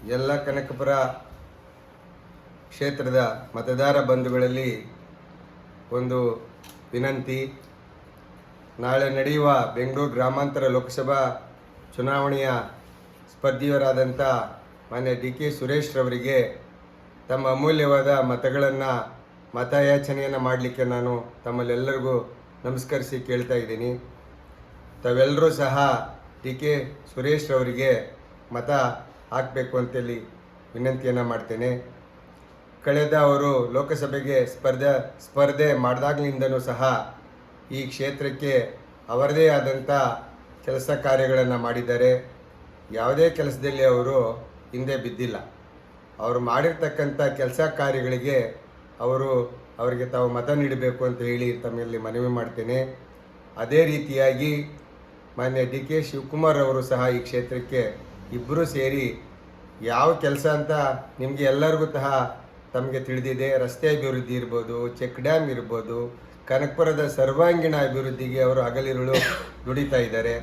ಎಲ್ಲ ಕನಕಪುರ ಕ್ಷೇತ್ರದ ಮತದಾರ ಬಂಧುಗಳಲ್ಲಿ ಒಂದು ವಿನಂತಿ. ನಾಳೆ ನಡೆಯುವ ಬೆಂಗಳೂರು ಗ್ರಾಮಾಂತರ ಲೋಕಸಭಾ ಚುನಾವಣೆಯ ಸ್ಪರ್ಧಿಯರಾದಂಥ ಮಾನ್ಯ ಡಿ.ಕೆ. ಸುರೇಶ್ ರವರಿಗೆ ತಮ್ಮ ಅಮೂಲ್ಯವಾದ ಮತಗಳನ್ನು ಮತಯಾಚನೆಯನ್ನು ಮಾಡಲಿಕ್ಕೆ ನಾನು ತಮ್ಮಲ್ಲೆಲ್ಲರಿಗೂ ನಮಸ್ಕರಿಸಿ ಕೇಳ್ತಾ ಇದ್ದೀನಿ. ತಾವೆಲ್ಲರೂ ಸಹ ಡಿ.ಕೆ. ಸುರೇಶ್ ರವರಿಗೆ ಮತ ಹಾಕಬೇಕು ಅಂತೇಳಿ ವಿನಂತಿಯನ್ನು ಮಾಡ್ತೇನೆ. ಕಳೆದ ಅವರು ಲೋಕಸಭೆಗೆ ಸ್ಪರ್ಧೆ ಮಾಡಿದಾಗಲಿಂದನೂ ಸಹ ಈ ಕ್ಷೇತ್ರಕ್ಕೆ ಅವರದೇ ಆದಂಥ ಕೆಲಸ ಕಾರ್ಯಗಳನ್ನು ಮಾಡಿದ್ದಾರೆ. ಯಾವುದೇ ಕೆಲಸದಲ್ಲಿ ಅವರು ಹಿಂದೆ ಬಿದ್ದಿಲ್ಲ. ಅವರು ಮಾಡಿರ್ತಕ್ಕಂಥ ಕೆಲಸ ಕಾರ್ಯಗಳಿಗೆ ಅವರಿಗೆ ತಾವು ಮತ ನೀಡಬೇಕು ಅಂತ ಹೇಳಿ ತಮ್ಮಲ್ಲಿ ಮನವಿ ಮಾಡ್ತೇನೆ. ಅದೇ ರೀತಿಯಾಗಿ ಮಾನ್ಯ ಡಿ.ಕೆ. ಶಿವಕುಮಾರ್ ಅವರು ಸಹ ಈ ಕ್ಷೇತ್ರಕ್ಕೆ ಇಬ್ಬರೂ ಸೇರಿ ಯಾವ ಕೆಲಸ ಅಂತ ನಿಮಗೆ ಎಲ್ಲರಿಗೂ ತಮಗೆ ತಿಳಿದಿದೆ. ರಸ್ತೆ ಅಭಿವೃದ್ಧಿ ಇರ್ಬೋದು, ಚೆಕ್ ಡ್ಯಾಮ್ ಇರ್ಬೋದು, ಕನಕಪುರದ ಸರ್ವಾಂಗೀಣ ಅಭಿವೃದ್ಧಿಗೆ ಅವರು ಹಗಲಿರುಳು ದುಡಿತಾ ಇದ್ದಾರೆ.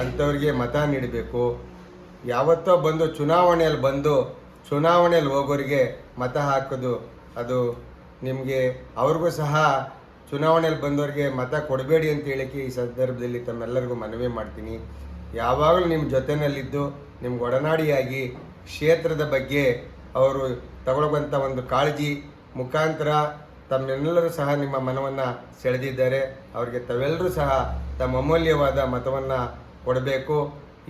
ಅಂಥವ್ರಿಗೆ ಮತ ನೀಡಬೇಕು. ಯಾವತ್ತೋ ಬಂದು ಚುನಾವಣೆಯಲ್ಲಿ ಹೋಗೋರಿಗೆ ಮತ ಹಾಕೋದು ಅದು ನಿಮಗೆ ಅವ್ರಿಗೂ ಸಹ ಚುನಾವಣೆಯಲ್ಲಿ ಬಂದವರಿಗೆ ಮತ ಕೊಡಬೇಡಿ ಅಂತ ಹೇಳಿಕ್ಕೆ ಈ ಸಂದರ್ಭದಲ್ಲಿ ತಮ್ಮೆಲ್ಲರಿಗೂ ಮನವಿ ಮಾಡ್ತೀನಿ. ಯಾವಾಗಲೂ ನಿಮ್ಮ ಜೊತೆಯಲ್ಲಿದ್ದು ನಿಮ್ಗೆ ಒಡನಾಡಿಯಾಗಿ ಕ್ಷೇತ್ರದ ಬಗ್ಗೆ ಅವರು ತಗೊಳ್ಳುವಂಥ ಒಂದು ಕಾಳಜಿ ಮುಖಾಂತರ ತಮ್ಮೆಲ್ಲರೂ ಸಹ ನಿಮ್ಮ ಮನವನ್ನು ಸೆಳೆದಿದ್ದಾರೆ. ಅವರಿಗೆ ತಾವೆಲ್ಲರೂ ಸಹ ತಮ್ಮ ಅಮೂಲ್ಯವಾದ ಮತವನ್ನು ಕೊಡಬೇಕು.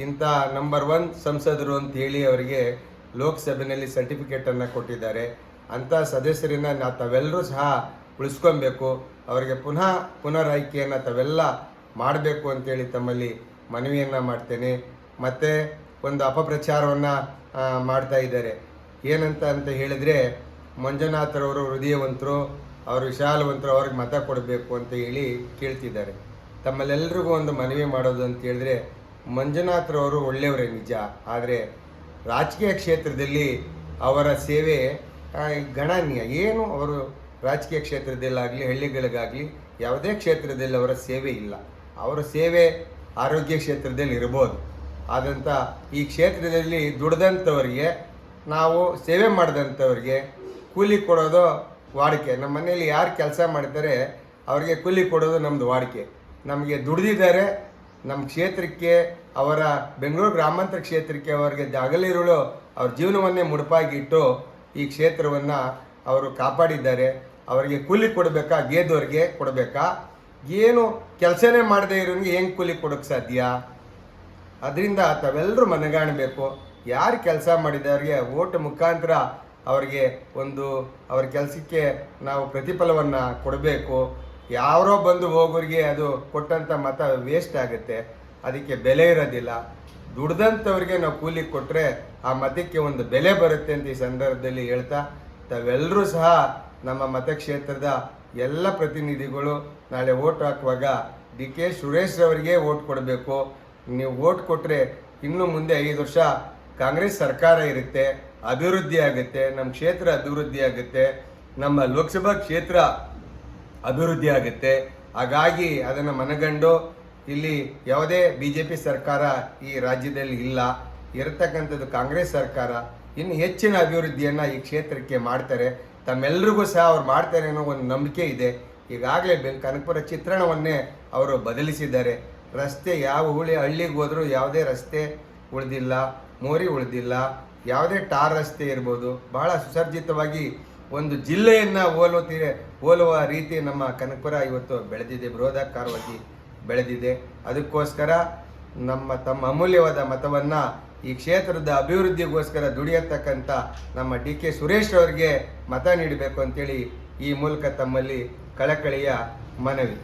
ಇಂಥ ನಂಬರ್ 1 ಸಂಸದರು ಅಂತೇಳಿ ಅವರಿಗೆ ಲೋಕಸಭೆಯಲ್ಲಿ ಸರ್ಟಿಫಿಕೇಟನ್ನು ಕೊಟ್ಟಿದ್ದಾರೆ. ಅಂಥ ಸದಸ್ಯರನ್ನು ತಾವೆಲ್ಲರೂ ಸಹ ಉಳಿಸ್ಕೊಬೇಕು. ಅವರಿಗೆ ಪುನರಾಯ್ಕೆಯನ್ನು ತಾವೆಲ್ಲ ಮಾಡಬೇಕು ಅಂತೇಳಿ ತಮ್ಮಲ್ಲಿ ಮನವಿಯನ್ನು ಮಾಡ್ತೇನೆ. ಮತ್ತು ಒಂದು ಅಪಪ್ರಚಾರವನ್ನು ಮಾಡ್ತಾ ಇದ್ದಾರೆ. ಏನಂತ ಹೇಳಿದರೆ, ಮಂಜುನಾಥರವರು ಹೃದಯವಂತರು, ಅವರು ವಿಶಾಲವಂತರು, ಅವ್ರಿಗೆ ಮತ ಕೊಡಬೇಕು ಅಂತ ಹೇಳಿ ಕೇಳ್ತಿದ್ದಾರೆ. ತಮ್ಮಲ್ಲೆಲ್ಲರಿಗೂ ಒಂದು ಮನವಿ ಮಾಡೋದು ಅಂತ ಹೇಳಿದ್ರೆ, ಮಂಜುನಾಥರವರು ಒಳ್ಳೆಯವರೇ ನಿಜ. ಆದರೆ ರಾಜಕೀಯ ಕ್ಷೇತ್ರದಲ್ಲಿ ಅವರ ಸೇವೆ ಗಣನೀಯ. ಏನು ಅವರು ರಾಜಕೀಯ ಕ್ಷೇತ್ರದಲ್ಲಾಗಲಿ ಹಳ್ಳಿಗಳಿಗಾಗಲಿ ಯಾವುದೇ ಕ್ಷೇತ್ರದಲ್ಲಿ ಅವರ ಸೇವೆ ಇಲ್ಲ. ಅವರ ಸೇವೆ ಆರೋಗ್ಯ ಕ್ಷೇತ್ರದಲ್ಲಿ ಇರ್ಬೋದು. ಆದಂಥ ಈ ಕ್ಷೇತ್ರದಲ್ಲಿ ದುಡ್ದಂಥವ್ರಿಗೆ, ನಾವು ಸೇವೆ ಮಾಡಿದಂಥವ್ರಿಗೆ ಕೂಲಿ ಕೊಡೋದು ವಾಡಿಕೆ. ನಮ್ಮ ಮನೆಯಲ್ಲಿ ಯಾರು ಕೆಲಸ ಮಾಡ್ತಾರೆ ಅವರಿಗೆ ಕೂಲಿ ಕೊಡೋದು ನಮ್ಮದು ವಾಡಿಕೆ. ನಮಗೆ ದುಡ್ದಿದ್ದಾರೆ. ನಮ್ಮ ಕ್ಷೇತ್ರಕ್ಕೆ, ಅವರ ಬೆಂಗಳೂರು ಗ್ರಾಮಾಂತರ ಕ್ಷೇತ್ರಕ್ಕೆ ಅವರಿಗೆ ಹಗಲಿರುಳು ಅವ್ರ ಜೀವನವನ್ನೇ ಮುಡುಪಾಗಿಟ್ಟು ಈ ಕ್ಷೇತ್ರವನ್ನು ಅವರು ಕಾಪಾಡಿದ್ದಾರೆ. ಅವರಿಗೆ ಕೂಲಿ ಕೊಡಬೇಕಾ? ಗೆದ್ದವ್ರಿಗೆ ಕೊಡಬೇಕಾ? ಏನು ಕೆಲಸನೇ ಮಾಡದೇ ಇರೋನಿಗೆ ಹೆಂಗೆ ಕೂಲಿ ಕೊಡೋಕ್ಕೆ ಸಾಧ್ಯ? ಅದರಿಂದ ತಾವೆಲ್ಲರೂ ಮನಗಾಣಬೇಕು. ಯಾರು ಕೆಲಸ ಮಾಡಿದವ್ರಿಗೆ ಓಟ್ ಮುಖಾಂತರ ಅವರಿಗೆ ಅವ್ರ ಕೆಲಸಕ್ಕೆ ನಾವು ಪ್ರತಿಫಲವನ್ನು ಕೊಡಬೇಕು. ಯಾರೋ ಬಂದು ಹೋಗೋರಿಗೆ ಅದು ಕೊಟ್ಟಂಥ ಮತ ವೇಸ್ಟ್ ಆಗುತ್ತೆ. ಅದಕ್ಕೆ ಬೆಲೆ ಇರೋದಿಲ್ಲ. ದುಡ್ದಂಥವ್ರಿಗೆ ನಾವು ಕೂಲಿ ಕೊಟ್ಟರೆ ಆ ಮತಕ್ಕೆ ಒಂದು ಬೆಲೆ ಬರುತ್ತೆ ಅಂತ ಈ ಸಂದರ್ಭದಲ್ಲಿ ಹೇಳ್ತಾ, ತಾವೆಲ್ಲರೂ ಸಹ ನಮ್ಮ ಮತಕ್ಷೇತ್ರದ ಎಲ್ಲ ಪ್ರತಿನಿಧಿಗಳು ನಾಳೆ ಓಟ್ ಹಾಕುವಾಗ ಡಿ.ಕೆ. ಸುರೇಶ್ ಅವರಿಗೆ ಓಟ್ ಕೊಡಬೇಕು. ನೀವು ಓಟ್ ಕೊಟ್ಟರೆ ಇನ್ನು ಮುಂದೆ 5 ವರ್ಷ ಕಾಂಗ್ರೆಸ್ ಸರ್ಕಾರ ಇರುತ್ತೆ, ಅಭಿವೃದ್ಧಿ ಆಗುತ್ತೆ, ನಮ್ಮ ಕ್ಷೇತ್ರ ಅಭಿವೃದ್ಧಿ ಆಗುತ್ತೆ, ನಮ್ಮ ಲೋಕಸಭಾ ಕ್ಷೇತ್ರ ಅಭಿವೃದ್ಧಿ ಆಗುತ್ತೆ. ಹಾಗಾಗಿ ಅದನ್ನು ಮನಗಂಡು ಇಲ್ಲಿ ಯಾವುದೇ BJP ಸರ್ಕಾರ ಈ ರಾಜ್ಯದಲ್ಲಿ ಇಲ್ಲ. ಇರತಕ್ಕಂಥದ್ದು ಕಾಂಗ್ರೆಸ್ ಸರ್ಕಾರ. ಇನ್ನು ಹೆಚ್ಚಿನ ಅಭಿವೃದ್ಧಿಯನ್ನು ಈ ಕ್ಷೇತ್ರಕ್ಕೆ ಮಾಡ್ತಾರೆ. ತಮ್ಮೆಲ್ಲರಿಗೂ ಸಹ ಅವ್ರು ಮಾಡ್ತಾರೆ ಅನ್ನೋ ಒಂದು ನಂಬಿಕೆ ಇದೆ. ಈಗಾಗಲೇ ಕನಕಪುರ ಚಿತ್ರಣವನ್ನೇ ಅವರು ಬದಲಿಸಿದ್ದಾರೆ. ರಸ್ತೆ ಯಾವ ಹಳ್ಳಿಗೆ ಹೋದರೂ ಯಾವುದೇ ರಸ್ತೆ ಉಳಿದಿಲ್ಲ, ಮೋರಿ ಉಳಿದಿಲ್ಲ, ಯಾವುದೇ ಟಾರ್ ರಸ್ತೆ ಇರ್ಬೋದು. ಬಹಳ ಸುಸರ್ಜಿತವಾಗಿ ಒಂದು ಜಿಲ್ಲೆಯನ್ನು ಹೋಲುವ ರೀತಿ ನಮ್ಮ ಕನಕಪುರ ಇವತ್ತು ಬೆಳೆದಿದೆ, ಬೃಹದಾಕಾರವಾಗಿ ಬೆಳೆದಿದೆ. ಅದಕ್ಕೋಸ್ಕರ ತಮ್ಮ ಅಮೂಲ್ಯವಾದ ಮತವನ್ನು ಈ ಕ್ಷೇತ್ರದ ಅಭಿವೃದ್ಧಿಗೋಸ್ಕರ ದುಡಿಯತಕ್ಕಂಥ ನಮ್ಮ ಡಿ.ಕೆ. ಸುರೇಶ್ ಅವರಿಗೆ ಮತ ನೀಡಬೇಕು ಅಂತೇಳಿ ಈ ಮೂಲಕ ತಮ್ಮಲ್ಲಿ ಕಳಕಳಿಯ ಮನವಿ.